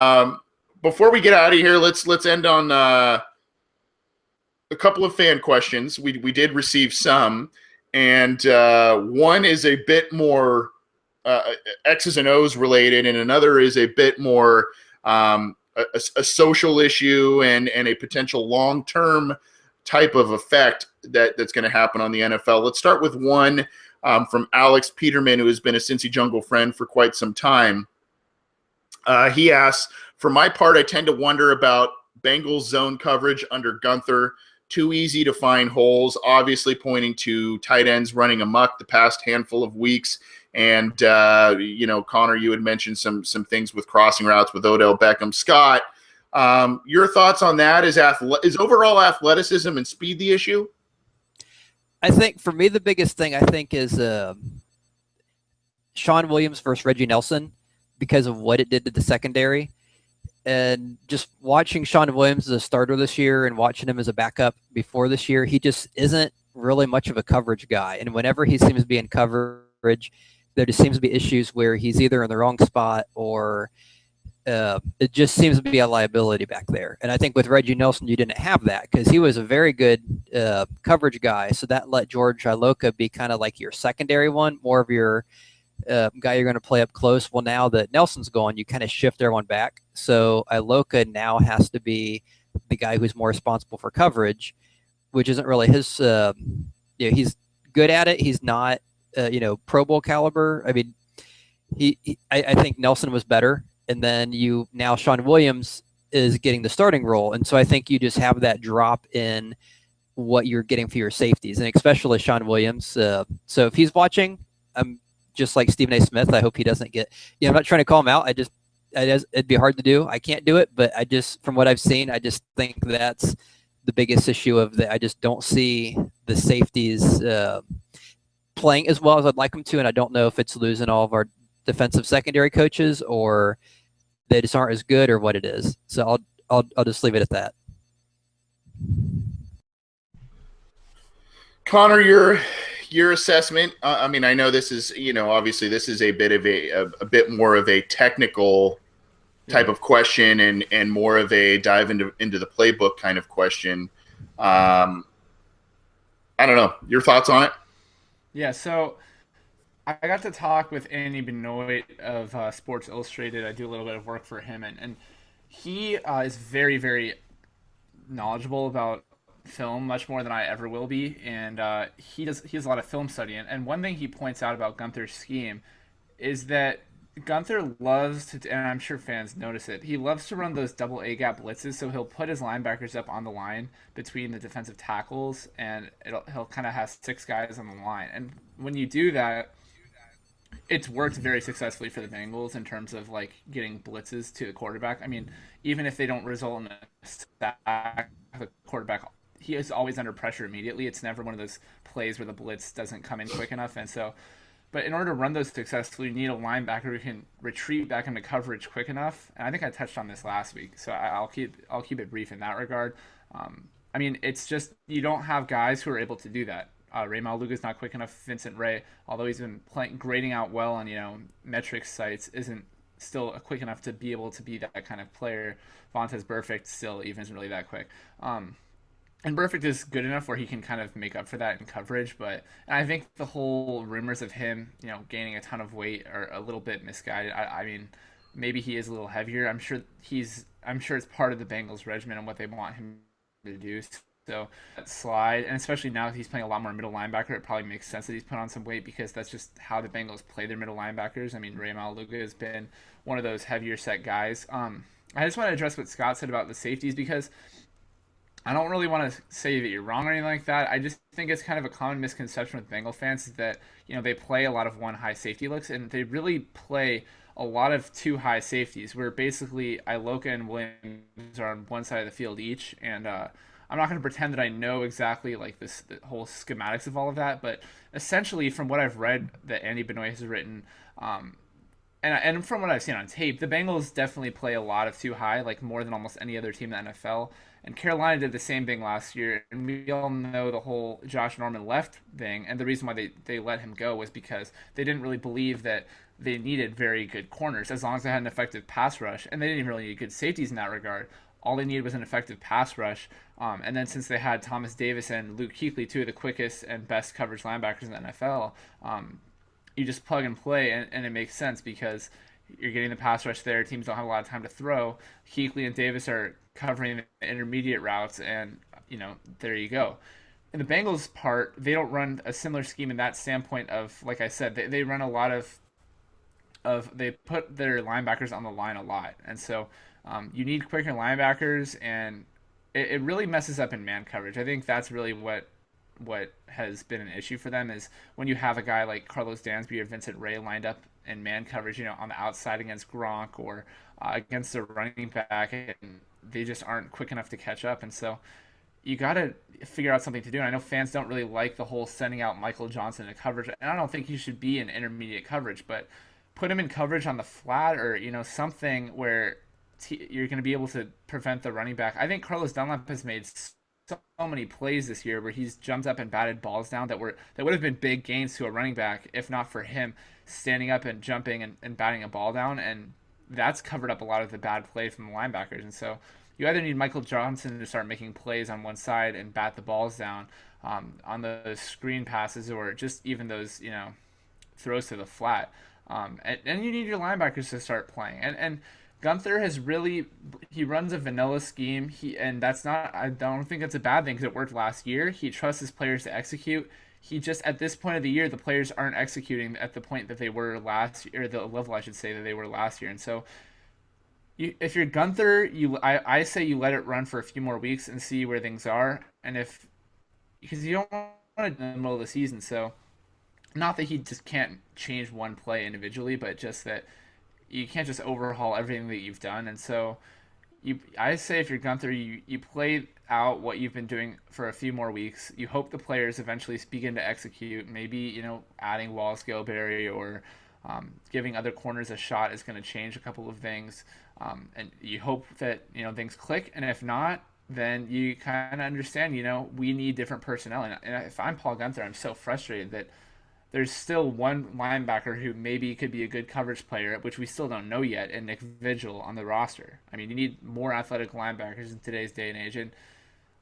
Um, Before we get out of here, let's end on a couple of fan questions. We did receive some, and one is a bit more X's and O's related, and another is a bit more a social issue and a potential long term type of effect that's going to happen on the NFL. Let's start with one from Alex Peterman, who has been a Cincy Jungle friend for quite some time. He asks, for my part, I tend to wonder about Bengals zone coverage under Gunther. Too easy to find holes, obviously pointing to tight ends running amok the past handful of weeks. And, Connor, you had mentioned some things with crossing routes with Odell Beckham Scott. Your thoughts on that? Is overall athleticism and speed the issue? I think for me, the biggest thing I think is Sean Williams versus Reggie Nelson because of what it did to the secondary. And just watching Sean Williams as a starter this year and watching him as a backup before this year, he just isn't really much of a coverage guy. And whenever he seems to be in coverage, there just seems to be issues where he's either in the wrong spot or it just seems to be a liability back there. And I think with Reggie Nelson, you didn't have that because he was a very good coverage guy. So that let George Iloka be kind of like your secondary one, more of your guy you're going to play up close. Well, now that Nelson's gone, you kind of shift everyone back. So Iloka now has to be the guy who's more responsible for coverage, which isn't really his. He's good at it. He's not, Pro Bowl caliber. I mean, I think Nelson was better, and then now Sean Williams is getting the starting role, and so I think you just have that drop in what you're getting for your safeties, and especially Sean Williams. So if he's watching, just like Stephen A. Smith, I hope he doesn't get. I'm not trying to call him out. It'd be hard to do. I can't do it, but from what I've seen, I just think that's the biggest issue of that. I just don't see the safeties playing as well as I'd like them to, and I don't know if it's losing all of our defensive secondary coaches or they just aren't as good or what it is. So I'll just leave it at that. Connor, your assessment. I mean, I know this is, obviously this is a bit of a bit more of a technical type of question and more of a dive into the playbook kind of question. I don't know. Your thoughts on it? Yeah, so I got to talk with Andy Benoit of Sports Illustrated. I do a little bit of work for him, and he is very, very knowledgeable about film, much more than I ever will be. And he has a lot of film study. And one thing he points out about Gunther's scheme is that Gunther loves to, and I'm sure fans notice it, he loves to run those double A gap blitzes. So he'll put his linebackers up on the line between the defensive tackles, and he'll kind of have six guys on the line. And when you do that, it's worked very successfully for the Bengals in terms of like getting blitzes to the quarterback. I mean, even if they don't result in a sack, the quarterback, he is always under pressure immediately. It's never one of those plays where the blitz doesn't come in quick enough. And so, but in order to run those successfully, you need a linebacker who can retreat back into coverage quick enough. And I think I touched on this last week, so I'll keep it brief in that regard. I mean, it's just you don't have guys who are able to do that. Ray Maluga's not quick enough. Vincent Ray, although he's been grading out well on metrics sites, isn't still quick enough to be able to be that kind of player. Vontez Burfict still even isn't really that quick. And Burfict is good enough where he can kind of make up for that in coverage, but I think the whole rumors of him, gaining a ton of weight are a little bit misguided. I mean, maybe he is a little heavier. I'm sure it's part of the Bengals regimen and what they want him to do. So that slide, and especially now that he's playing a lot more middle linebacker, it probably makes sense that he's put on some weight because that's just how the Bengals play their middle linebackers. I mean, Ray Maluga has been one of those heavier set guys. I just want to address what Scott said about the safeties because I don't really want to say that you're wrong or anything like that. I just think it's kind of a common misconception with Bengal fans is that they play a lot of one high safety looks and they really play a lot of two high safeties where basically Iloka and Williams are on one side of the field each, and I'm not going to pretend that I know exactly like the whole schematics of all of that, but essentially from what I've read that Andy Benoit has written, and from what I've seen on tape, the Bengals definitely play a lot of two high, like more than almost any other team in the NFL. And Carolina did the same thing last year, and we all know the whole Josh Norman left thing. And the reason why they let him go was because they didn't really believe that they needed very good corners as long as they had an effective pass rush, and they didn't even really need good safeties in that regard. All they needed was an effective pass rush. And then since they had Thomas Davis and Luke Kuechly, two of the quickest and best coverage linebackers in the NFL, you just plug and play, and it makes sense because you're getting the pass rush there. Teams don't have a lot of time to throw. Kuechly and Davis are covering the intermediate routes, and there you go. In the Bengals part, they don't run a similar scheme in that standpoint of, like I said, they run a lot of they put their linebackers on the line a lot, and so you need quicker linebackers, and it really messes up in man coverage. I think that's really what has been an issue for them is when you have a guy like Carlos Dansby or Vincent Ray lined up in man coverage, on the outside against Gronk or against a running back, and they just aren't quick enough to catch up. And so you got to figure out something to do. And I know fans don't really like the whole sending out Michael Johnson in coverage, and I don't think he should be in intermediate coverage, but put him in coverage on the flat or something where you're going to be able to prevent the running back. I think Carlos Dunlap has made so many plays this year where he's jumped up and batted balls down that would have been big gains to a running back if not for him standing up and jumping and batting a ball down, and that's covered up a lot of the bad play from the linebackers. And so you either need Michael Johnson to start making plays on one side and bat the balls down on those screen passes, or just even those throws to the flat, and you need your linebackers to start playing. And Gunther he runs a vanilla scheme. And that's not, I don't think that's a bad thing because it worked last year. He trusts his players to execute. He just, at this point of the year, the players aren't executing at the point that they were last year, or the level I should say that they were last year. And so if you're Gunther, I say you let it run for a few more weeks and see where things are. And because you don't want it in the middle of the season. So not that he just can't change one play individually, but just that you can't just overhaul everything that you've done. And so I say if you're Gunther, you play out what you've been doing for a few more weeks. You hope the players eventually begin to execute. Maybe, adding Wallace Gilberry or giving other corners a shot is going to change a couple of things. And you hope that, things click. And if not, then you kind of understand, we need different personnel. And if I'm Paul Gunther, I'm so frustrated that there's still one linebacker who maybe could be a good coverage player, which we still don't know yet, and Nick Vigil on the roster. I mean, you need more athletic linebackers in today's day and age. And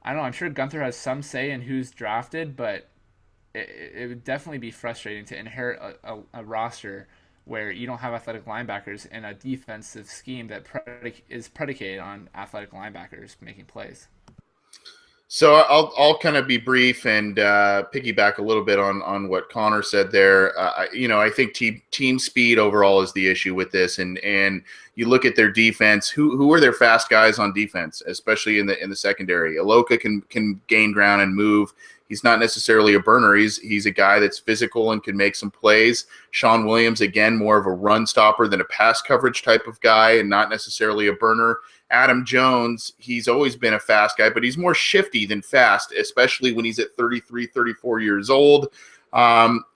I don't know, I'm sure Gunther has some say in who's drafted, but it would definitely be frustrating to inherit a roster where you don't have athletic linebackers in a defensive scheme that is predicated on athletic linebackers making plays. So I'll kind of be brief and piggyback a little bit on what Connor said there. I think team speed overall is the issue with this, and you look at their defense. Who are their fast guys on defense, especially in the secondary? Aloka can gain ground and move. He's not necessarily a burner. He's a guy that's physical and can make some plays. Sean Williams, again, more of a run stopper than a pass coverage type of guy and not necessarily a burner. Adam Jones, he's always been a fast guy, but he's more shifty than fast, especially when he's at 33, 34 years old.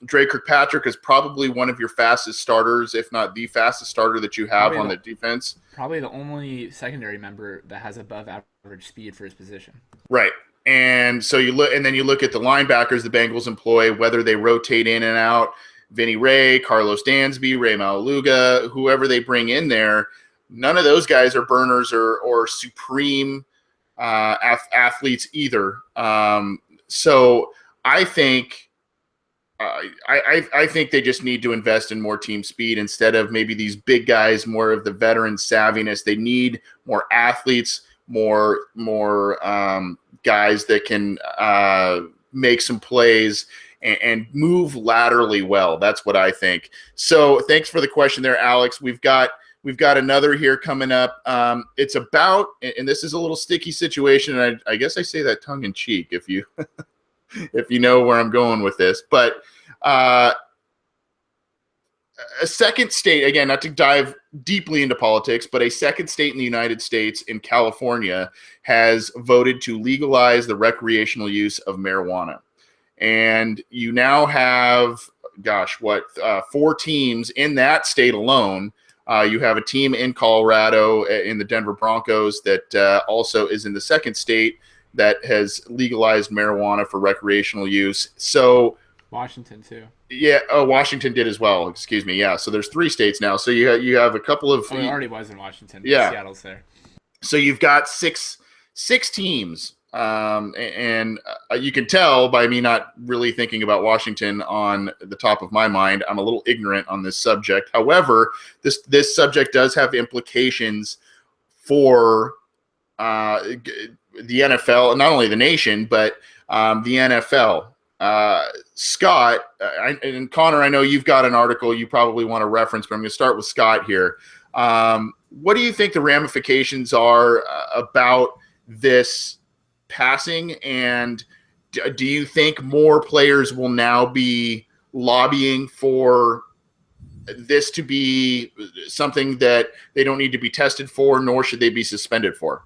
Dre Kirkpatrick is probably one of your fastest starters, if not the fastest starter that you have on the defense. Probably the only secondary member that has above average speed for his position. Right. And so you look at the linebackers the Bengals employ, whether they rotate in and out, Vinny Ray, Carlos Dansby, Ray Malaluga, whoever they bring in there. None of those guys are burners or supreme athletes either. So I think I think they just need to invest in more team speed instead of maybe these big guys, more of the veteran savviness. They need more athletes, more guys that can make some plays and move laterally well. That's what I think. So thanks for the question there, Alex. We've got another here coming up. It's about, and this is a little sticky situation, and I guess I say that tongue in cheek if you if you know where I'm going with this. But a second state, again, not to dive deeply into politics, but a second state in the United States, in California, has voted to legalize the recreational use of marijuana. And you now have, 4 teams in that state alone You have a team in Colorado in the Denver Broncos that also is in the second state that has legalized marijuana for recreational use. So Washington too. yeah, oh, Washington did as well. Excuse me. Yeah, so there's 3 states now. So you have a couple of Oh, it already was in Washington, but yeah. Seattle's there. So you've got six teams, and you can tell by me not really thinking about Washington on the top of my mind. I'm a little ignorant on this subject. However, this subject does have implications for the NFL, and not only the nation, but the NFL. Scott and Connor, I know you've got an article you probably want to reference, but I'm going to start with Scott here. What do you think the ramifications are about this passing, and do you think more players will now be lobbying for this to be something that they don't need to be tested for, nor should they be suspended for?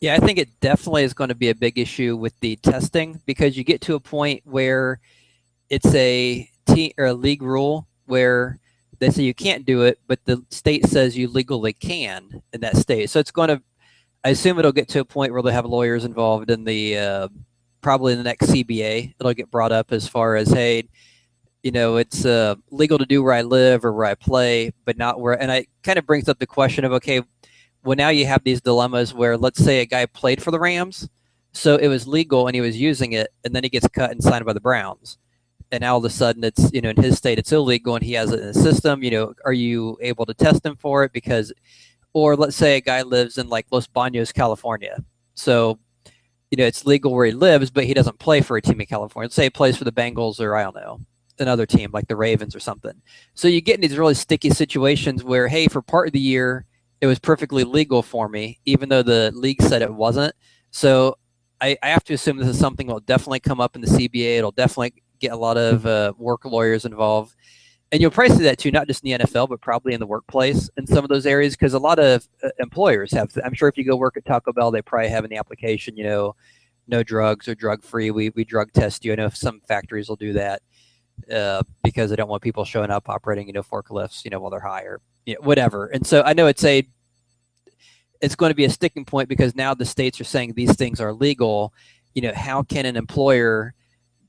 Yeah, I think it definitely is going to be a big issue with the testing, because you get to a point where it's a team or a league rule where they say you can't do it, but the state says you legally can in that state. So it's going to, I assume it'll get to a point where they'll have lawyers involved in the probably in the next CBA. It'll get brought up as far as, hey, it's legal to do where I live or where I play, but not where. And it kind of brings up the question of, okay, well, now you have these dilemmas where, let's say a guy played for the Rams, so it was legal and he was using it, and then he gets cut and signed by the Browns. And now all of a sudden it's, in his state, it's illegal and he has it in the system. Are you able to test him for it? Because, or let's say a guy lives in like Los Banos, California. So, it's legal where he lives, but he doesn't play for a team in California. Let's say he plays for the Bengals, or I don't know, another team like the Ravens or something. So you get in these really sticky situations where, hey, for part of the year, it was perfectly legal for me, even though the league said it wasn't. So I have to assume this is something that will definitely come up in the CBA. It'll definitely get a lot of work lawyers involved. And you'll probably see that too, not just in the NFL, but probably in the workplace in some of those areas, because a lot of employers have, I'm sure if you go work at Taco Bell, they probably have in the application, no drugs or drug-free. We drug test you. I know some factories will do that because they don't want people showing up operating, forklifts, while they're high or whatever. And so I know it's going to be a sticking point, because now the states are saying these things are legal. How can an employer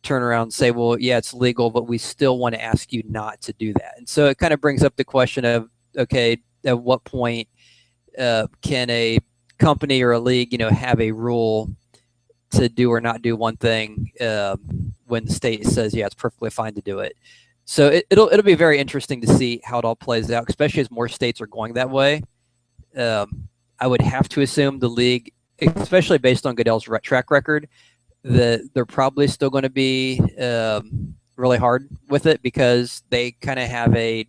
turn around and say, well, yeah, it's legal, but we still want to ask you not to do that? And so it kind of brings up the question of, okay, at what point can a company or a league, have a rule to do or not do one thing when the state says, yeah, it's perfectly fine to do it. So it'll be very interesting to see how it all plays out, especially as more states are going that way. I would have to assume the league, especially based on Goodell's track record, that they're probably still going to be really hard with it, because they kind of have a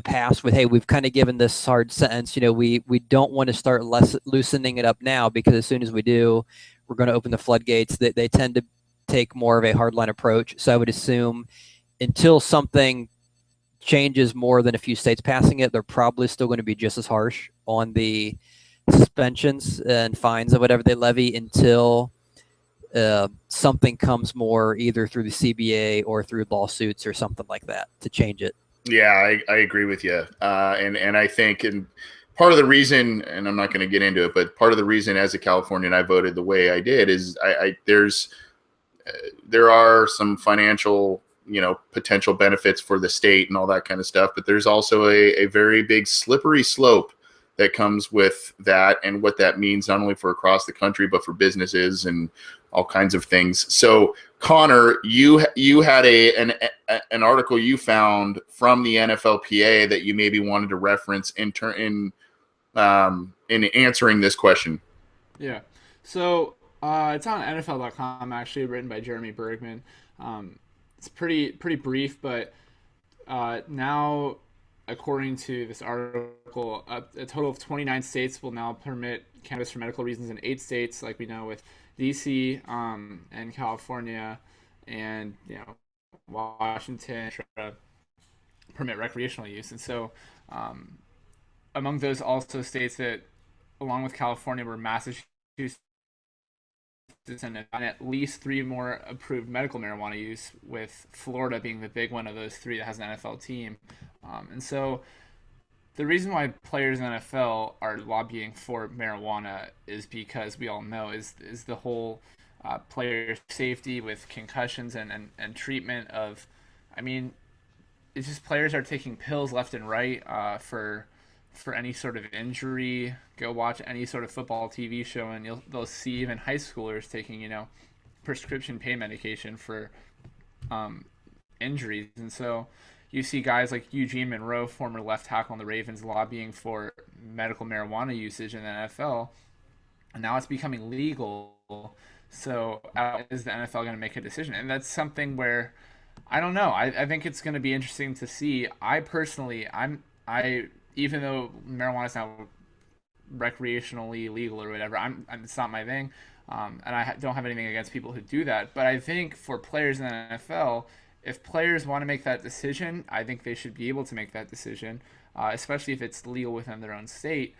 past with, hey, we've kind of given this hard sentence. We don't want to start loosening it up now, because as soon as we do, we're going to open the floodgates. They tend to take more of a hardline approach. So I would assume until something changes more than a few states passing it, they're probably still going to be just as harsh on the suspensions and fines or whatever they levy, until something comes more either through the CBA or through lawsuits or something like that to change it. Yeah, I agree with you. And I think, and part of the reason, and I'm not going to get into it, but part of the reason as a Californian I voted the way I did is there are some financial, potential benefits for the state and all that kind of stuff, but there's also a very big slippery slope that comes with that, and what that means not only for across the country, but for businesses and all kinds of things. So Connor, you had an article you found from the NFLPA that you maybe wanted to reference in answering this question. Yeah. So it's on NFL.com, actually, written by Jeremy Bergman. It's pretty brief, but now, according to this article, a total of 29 states will now permit cannabis for medical reasons in 8 states, like we know, with DC and California and Washington permit recreational use. And so among those also states that, along with California, were Massachusetts and at least 3 more approved medical marijuana use, with Florida being the big one of those 3 that has an NFL team. And so the reason why players in the NFL are lobbying for marijuana is because we all know is the whole player safety with concussions and treatment of, I mean, it's just players are taking pills left and right for any sort of injury. Go watch any sort of football TV show and they'll see even high schoolers taking prescription pain medication for injuries. And so you see guys like Eugene Monroe, former left tackle on the Ravens, lobbying for medical marijuana usage in the NFL. And now it's becoming legal. So is the NFL going to make a decision? And that's something where I don't know. I think it's going to be interesting to see. I personally, I even though marijuana is now recreationally legal or whatever, it's not my thing. And I don't have anything against people who do that. But I think for players in the NFL, if players want to make that decision, I think they should be able to make that decision, especially if it's legal within their own state.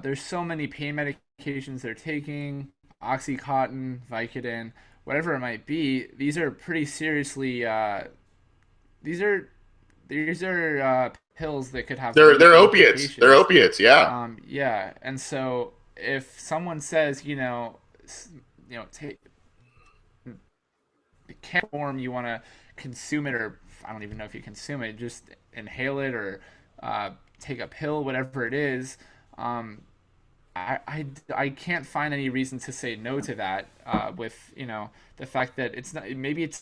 There's so many pain medications they're taking, Oxycontin, Vicodin, whatever it might be. These are pretty seriously. These are pills that could have They're opiates. They're opiates. Yeah. Yeah, and so if someone says, take can form, you want to consume it, or I don't even know if you consume it, just inhale it or take a pill, whatever it is. I can't find any reason to say no to that. With the fact that it's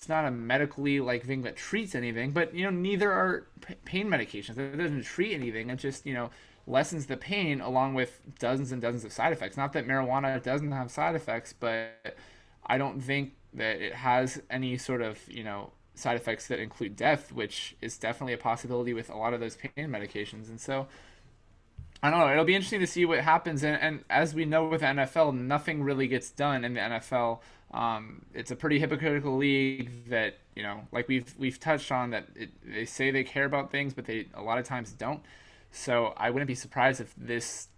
not a medically like thing that treats anything, but neither are pain medications. It doesn't treat anything. It just lessens the pain along with dozens and dozens of side effects. Not that marijuana doesn't have side effects, but I don't think that it has any sort of side effects that include death, which is definitely a possibility with a lot of those pain medications. And so I don't know. It'll be interesting to see what happens. And as we know with the NFL, nothing really gets done in the NFL. It's a pretty hypocritical league that like we've touched on, that they say they care about things, but they a lot of times don't. So I wouldn't be surprised if this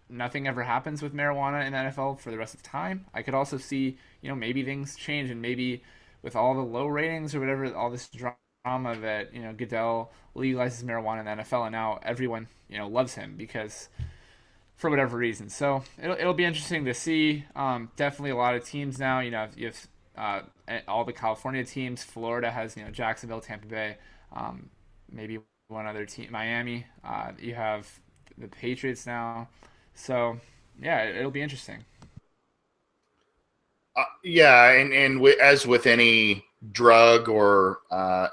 nothing ever happens with marijuana in the NFL for the rest of time. I could also see maybe things change, and maybe with all the low ratings or whatever, all this drama that Goodell legalizes marijuana in the NFL, and now everyone loves him because for whatever reason. So it'll be interesting to see. Definitely a lot of teams now. You have all the California teams. Florida has Jacksonville, Tampa Bay, maybe one other team, Miami. You have the Patriots now. So yeah, it'll be interesting. Yeah, and as with any drug or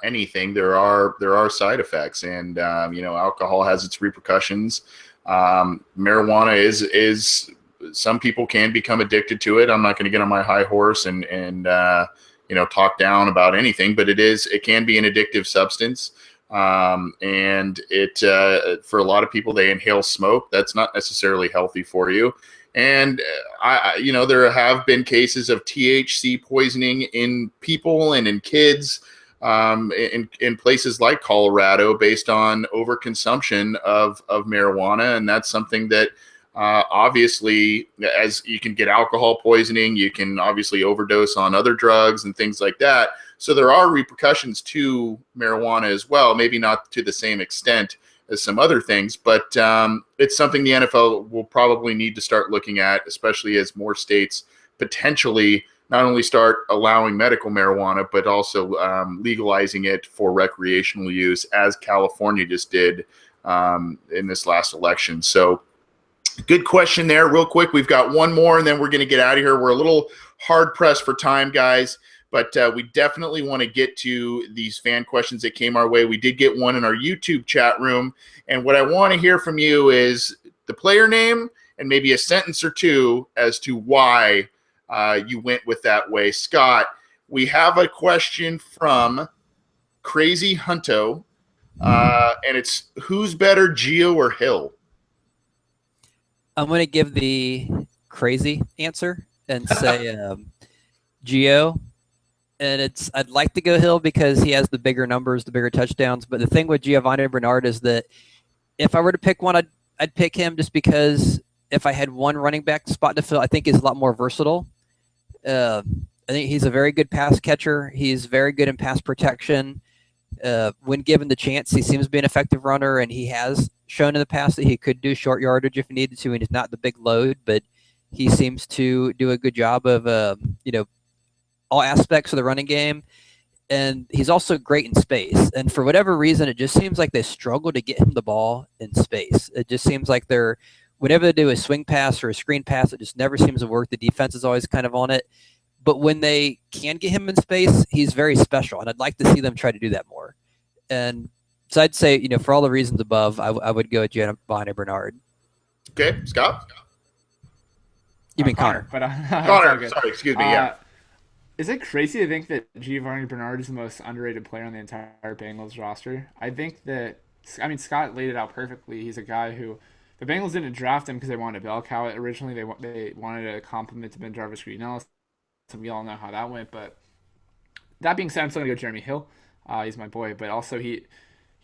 anything, there are side effects, and alcohol has its repercussions. Marijuana is some people can become addicted to it. I'm not going to get on my high horse and talk down about anything, but it can be an addictive substance. And it for a lot of people, they inhale smoke. That's not necessarily healthy for you. And there have been cases of THC poisoning in people and in kids in places like Colorado based on overconsumption of marijuana. And that's something that obviously, as you can get alcohol poisoning, you can obviously overdose on other drugs and things like that. So there are repercussions to marijuana as well, maybe not to the same extent as some other things, but it's something the NFL will probably need to start looking at, especially as more states potentially not only start allowing medical marijuana, but also legalizing it for recreational use, as California just did in this last election. So good question there. Real quick, we've got one more, and then we're going to get out of here. We're a little hard pressed for time, guys. But we definitely want to get to these fan questions that came our way. We did get one in our YouTube chat room. And what I want to hear from you is the player name and maybe a sentence or two as to why you went with that way. Scott, we have a question from Crazy Hunto. And it's, who's better, Gio or Hill? I'm going to give the crazy answer and say Gio. And I'd like to go Hill because he has the bigger numbers, the bigger touchdowns. But the thing with Giovanni Bernard is that if I were to pick one, I'd pick him just because if I had one running back spot to fill, I think he's a lot more versatile. I think he's a very good pass catcher. He's very good in pass protection. When given the chance, he seems to be an effective runner, and he has shown in the past that he could do short yardage if he needed to, and he's not the big load, but he seems to do a good job of, all aspects of the running game. And he's also great in space. And for whatever reason, it just seems like they struggle to get him the ball in space. It just seems like whenever they do a swing pass or a screen pass, it just never seems to work. The defense is always kind of on it. But when they can get him in space, he's very special. And I'd like to see them try to do that more. And so I'd say, for all the reasons above, I would go with Giovanni Bernard. Okay, Scott? You mean Connor. But Connor, sorry, excuse me, yeah. Is it crazy to think that Giovanni Bernard is the most underrated player on the entire Bengals roster? I think that, Scott laid it out perfectly. He's a guy who, the Bengals didn't draft him because they wanted a bell cow originally. They wanted a compliment to Ben Jarvis Green-Ellis. So we all know how that went. But that being said, I'm still going to go Jeremy Hill. He's my boy. But also he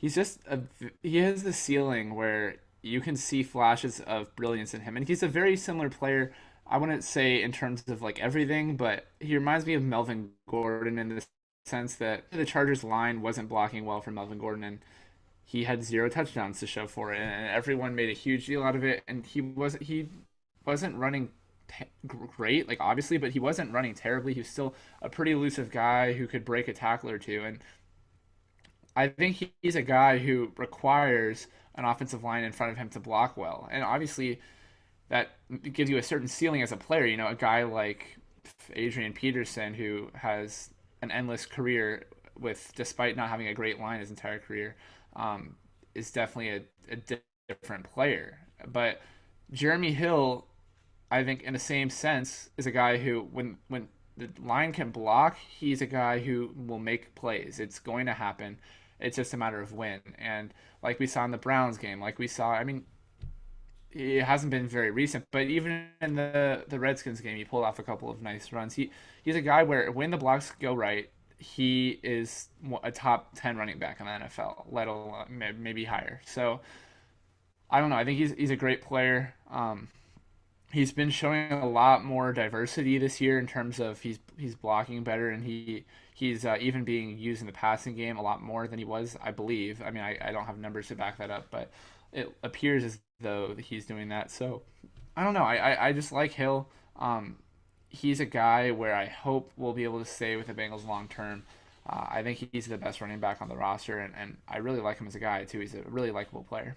has the ceiling where you can see flashes of brilliance in him. And he's a very similar player, I wouldn't say in terms of like everything, but he reminds me of Melvin Gordon in the sense that the Chargers line wasn't blocking well for Melvin Gordon, and he had 0 touchdowns to show for it, and everyone made a huge deal out of it. And he wasn't running great, like obviously, but he wasn't running terribly. He was still a pretty elusive guy who could break a tackle or two, and I think he's a guy who requires an offensive line in front of him to block well, and obviously that gives you a certain ceiling as a player. A guy like Adrian Peterson, who has an endless career despite not having a great line his entire career, is definitely a different player. But Jeremy Hill, I think in the same sense, is a guy who, when the line can block, he's a guy who will make plays. It's going to happen. It's just a matter of when. And like we saw in the Browns game, it hasn't been very recent, but even in the Redskins game, he pulled off a couple of nice runs. He's a guy where when the blocks go right, he is a top 10 running back in the NFL, let alone maybe higher. So I don't know. I think he's a great player. He's been showing a lot more diversity this year in terms of he's blocking better, and he's even being used in the passing game a lot more than he was, I believe. I don't have numbers to back that up, but it appears as though he's doing that. So I don't know. I just like Hill. He's a guy where I hope we'll be able to stay with the Bengals long term. I think he's the best running back on the roster, and I really like him as a guy too. He's a really likable player.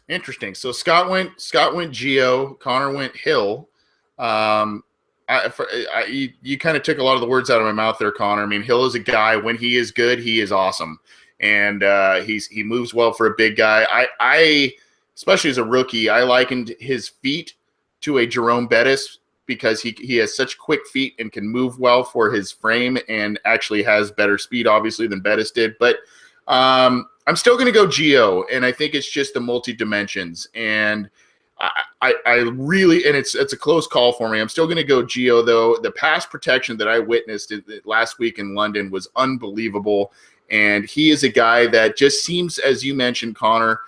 Interesting. So Scott went Gio, Connor went Hill. You kind of took a lot of the words out of my mouth there, Connor. Hill is a guy, when he is good, he is awesome. And he moves well for a big guy. I especially as a rookie, I likened his feet to a Jerome Bettis because he has such quick feet and can move well for his frame, and actually has better speed, obviously, than Bettis did. But I'm still going to go Gio, and I think it's just the multi-dimensions. And I really, and it's a close call for me. I'm still going to go Gio, though. The pass protection that I witnessed last week in London was unbelievable. And he is a guy that just seems, as you mentioned, Connor,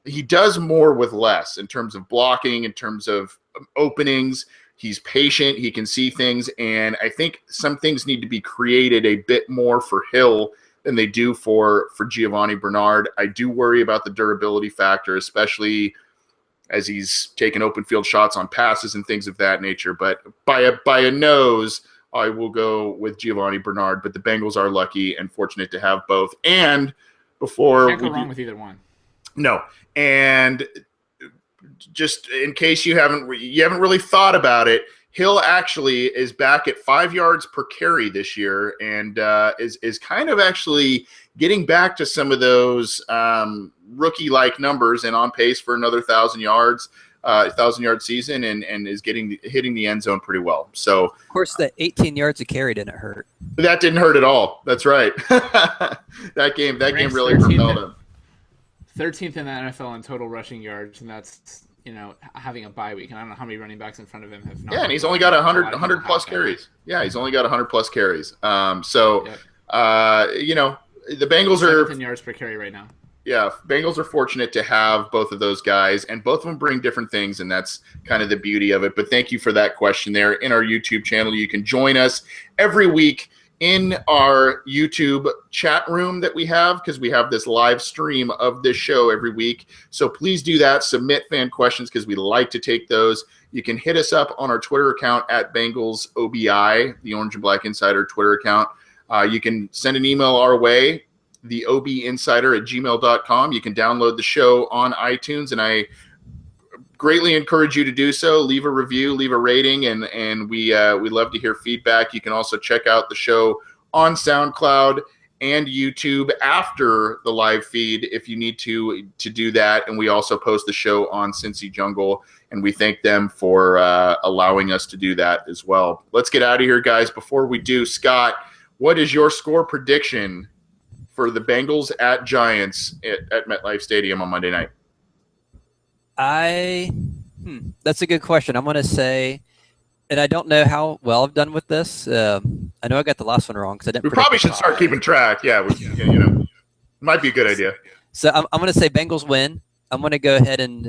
he does more with less in terms of blocking, in terms of openings. He's patient. He can see things. And I think some things need to be created a bit more for Hill than they do for Giovanni Bernard. I do worry about the durability factor, especially as he's taken open field shots on passes and things of that nature. But by a nose, I will go with Giovanni Bernard, but the Bengals are lucky and fortunate to have both. And before can't go wrong with either one. No, and just in case you haven't really thought about it, Hill actually is back at 5 yards per carry this year, and is kind of actually getting back to some of those rookie-like numbers, and on pace for another 1,000-yard season, and is hitting the end zone pretty well. So, of course, the 18 yards of carry didn't hurt. That didn't hurt at all. That's right. that game really propelled him. 13th in the NFL in total rushing yards, and that's having a bye week. And I don't know how many running backs in front of him have not. Yeah, and he's only got 100 plus carries. Yeah, he's only got 100 plus carries. The Bengals are 10 yards per carry right now. Yeah, Bengals are fortunate to have both of those guys, and both of them bring different things, and that's kind of the beauty of it. But thank you for that question there in our YouTube channel. You can join us every week in our YouTube chat room that we have, because we have this live stream of this show every week. So please do that. Submit fan questions because we like to take those. You can hit us up on our Twitter account at Bengals OBI, the Orange and Black Insider Twitter account. You can send an email our way, the obinsider@gmail.com. You can download the show on iTunes, and I greatly encourage you to do so. Leave a review, leave a rating, and we love to hear feedback. You can also check out the show on SoundCloud and YouTube after the live feed if you need to do that. And we also post the show on Cincy Jungle, and we thank them for allowing us to do that as well. Let's get out of here, guys. Before we do, Scott, what is your score prediction for the Bengals at Giants at MetLife Stadium on Monday night? That's a good question. I'm going to say, and I don't know how well I've done with this. I know I got the last one wrong because I didn't. We probably should start keeping track. Yeah, might be a good idea. So I'm going to say Bengals win. I'm going to go ahead and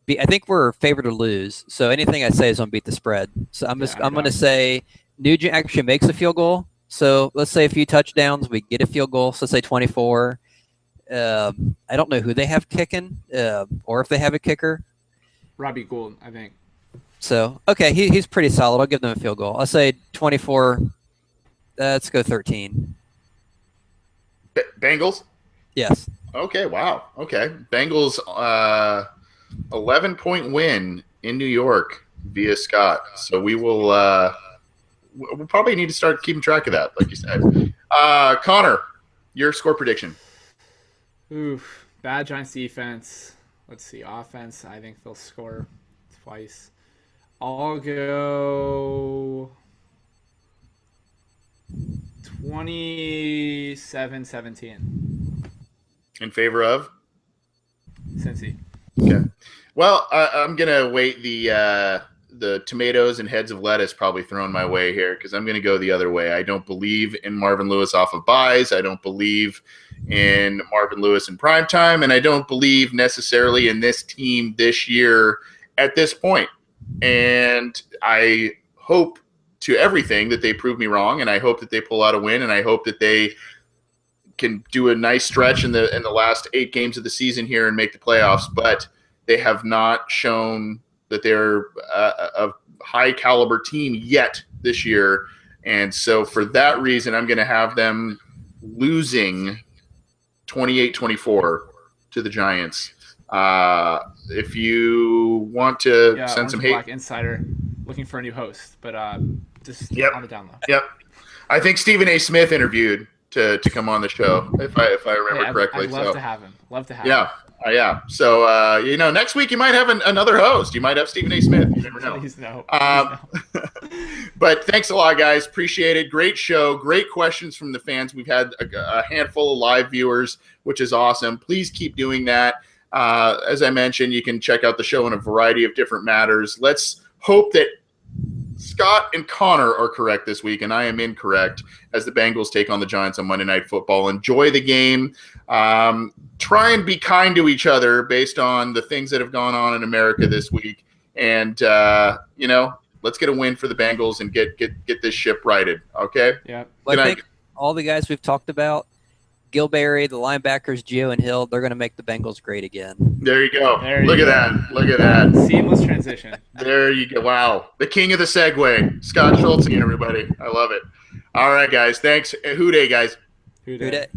I think we're favored to lose. So anything I say is going to beat the spread. So I'm going to say Nugent actually makes a field goal. So let's say a few touchdowns, we get a field goal. So let's say 24. I don't know who they have kicking, or if they have a kicker. Robbie Gould, I think. So, okay, he's pretty solid. I'll give them a field goal. I'll say 24. Let's go 13. Bengals? Yes. Okay, wow. Okay. Bengals 11-point win in New York via Scott. So we'll probably need to start keeping track of that, like you said. Connor, your score prediction. Oof, bad Giants defense. Let's see, offense. I think they'll score twice. I'll go 27-17. In favor of? Cincy. Okay. Well, I'm gonna wait the tomatoes and heads of lettuce probably thrown my way here because I'm going to go the other way. I don't believe in Marvin Lewis off of buys. I don't believe in Marvin Lewis in primetime, and I don't believe necessarily in this team this year at this point. And I hope to everything that they prove me wrong, and I hope that they pull out a win, and I hope that they can do a nice stretch in the last 8 games of the season here and make the playoffs. But they have not shown that they're a high caliber team yet this year. And so for that reason, I'm going to have them losing 28-24 to the Giants. If you want to send some hate. Black Insider looking for a new host, but just on the down low. Yep. I think Stephen A. Smith interviewed to come on the show, if I remember correctly. I'd love to have him. him. Yeah. So, next week you might have another host. You might have Stephen A. Smith. You never know. Please no. But thanks a lot, guys. Appreciate it. Great show. Great questions from the fans. We've had a handful of live viewers, which is awesome. Please keep doing that. As I mentioned, you can check out the show on a variety of different matters. Let's hope that Scott and Connor are correct this week, and I am incorrect as the Bengals take on the Giants on Monday Night Football. Enjoy the game. Try and be kind to each other based on the things that have gone on in America this week. And, let's get a win for the Bengals and get this ship righted, okay? Yeah. Well, I think all the guys we've talked about, Gilberry, the linebackers, Gio and Hill, they're going to make the Bengals great again. There you go. Look at that. Seamless transition. There you go. Wow. The king of the segue. Scott Schultz, everybody. I love it. All right, guys. Thanks. Who day, guys? Who day.